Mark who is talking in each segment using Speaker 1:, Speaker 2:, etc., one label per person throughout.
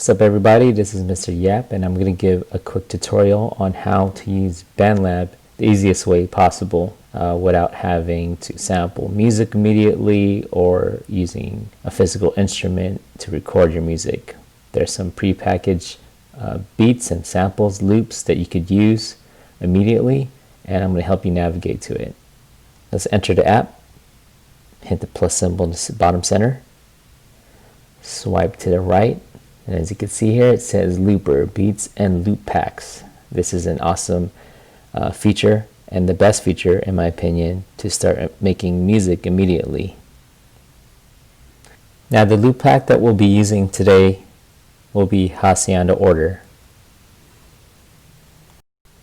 Speaker 1: What's up everybody, this is Mr. Yap and I'm going to give a quick tutorial on how to use Bandlab the easiest way possible without having to sample music immediately or using a physical instrument to record your music. There's some pre-packaged beats and samples, loops that you could use immediately, and I'm going to help you navigate to it. Let's enter the app, hit the plus symbol in the bottom center, swipe to the right, and as you can see here it says Looper Beats and Loop Packs. This is an awesome feature, and the best feature in my opinion to start making music immediately. Now the loop pack that we'll be using today will be Hacienda Order.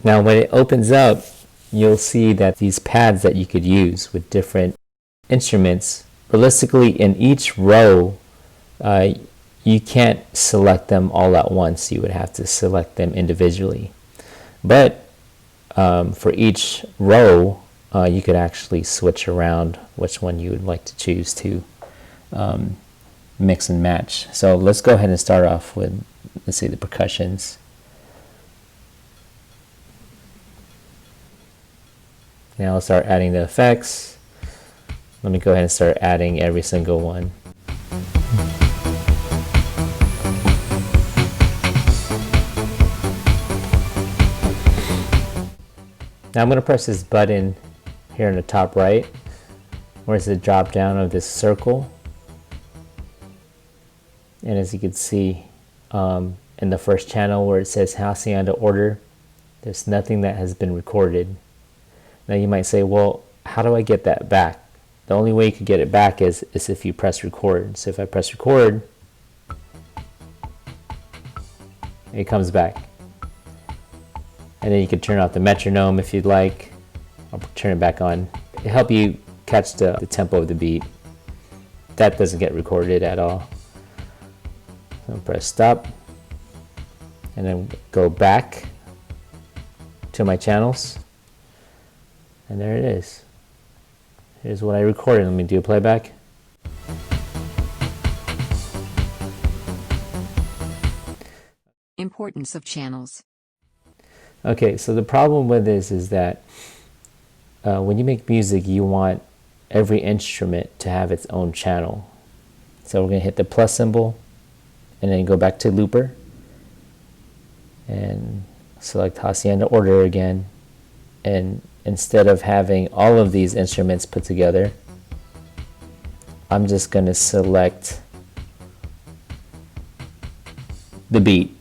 Speaker 1: Now when it opens up, you'll see that these pads that you could use with different instruments, realistically in each row you can't select them all at once. You would have to select them individually. But for each row, you could actually switch around which one you would like to choose to mix and match. So let's go ahead and start off with, let's say, the percussions. Now let's start adding the effects. Let me go ahead and start adding every single one. Now I'm going to press this button here in the top right, where's the drop down of this circle. And as you can see in the first channel where it says Hacienda Order, there's nothing that has been recorded. Now you might say, well, how do I get that back? The only way you could get it back is if you press record. So if I press record, it comes back. And then you can turn off the metronome if you'd like. I'll turn it back on. It'll help you catch the tempo of the beat. That doesn't get recorded at all. So press stop. And then go back to my channels. And there it is. Here's what I recorded. Let me do a playback.
Speaker 2: Importance of channels.
Speaker 1: Okay, so the problem with this is that when you make music, you want every instrument to have its own channel. So we're going to hit the plus symbol and then go back to Looper and select Hacienda Order again. And instead of having all of these instruments put together, I'm just going to select the beat.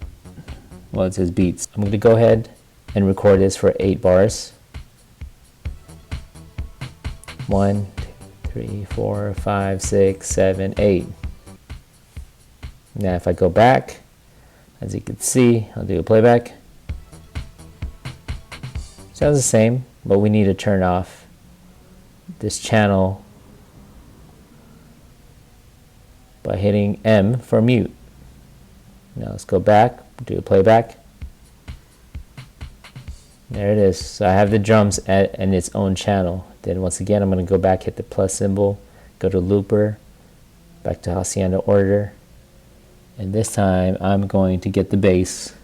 Speaker 1: Well, it says beats. I'm going to go ahead and record this for 8 bars. 1, 2, 3, 4, 5, 6, 7, 8. Now if I go back, as you can see, I'll do a playback. Sounds the same, but we need to turn off this channel by hitting M for mute. Now let's go back, do a playback. There it is. So I have the drums in its own channel. Then once again, I'm going to go back, hit the plus symbol, go to Looper, back to Hacienda Order, and this time I'm going to get the bass.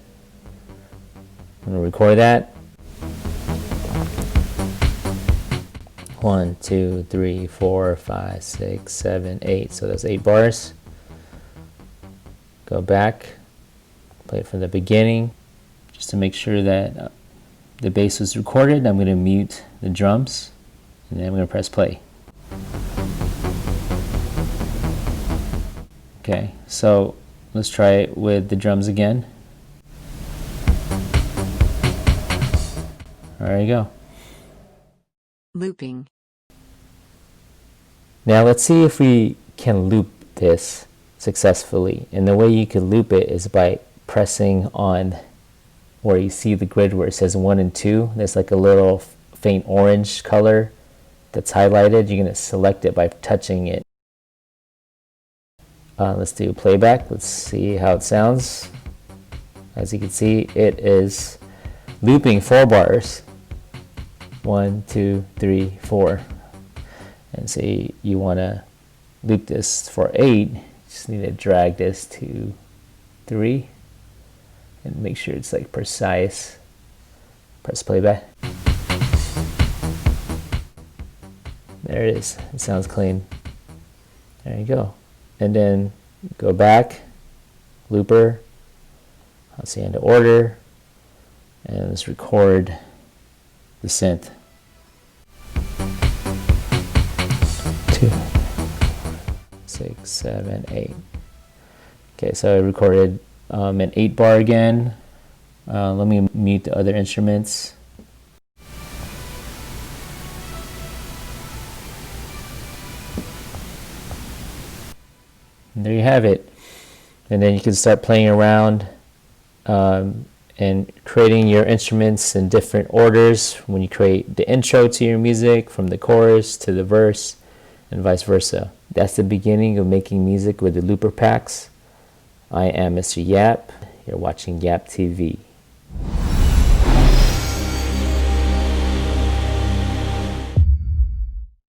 Speaker 1: I'm going to record that. 1, 2, 3, 4, 5, 6, 7, 8. So that's 8 bars. Go back, play it from the beginning, just to make sure that the bass was recorded. I'm going to mute the drums, and then I'm going to press play. Okay, so let's try it with the drums again. There you go.
Speaker 2: Looping.
Speaker 1: Now let's see if we can loop this successfully. And the way you can loop it is by pressing on where you see the grid where it says 1 and 2. There's like a little faint orange color that's highlighted. You're going to select it by touching it. Let's do playback. Let's see how it sounds. As you can see, it is looping 4 bars. 1, 2, 3, 4. And say you want to loop this for 8. Just need to drag this to 3, and make sure it's like precise. Press playback. There it is. It sounds clean. There you go. And then go back, looper, Hacienda order, and let's record the synth. 2, 6, 7, 8. Okay, so I recorded an 8 bar again. Let me mute the other instruments. And there you have it. And then you can start playing around and creating your instruments in different orders when you create the intro to your music, from the chorus to the verse, and vice versa. That's the beginning of making music with the Looper Packs. I am Mr. Yap. You're watching Yap TV.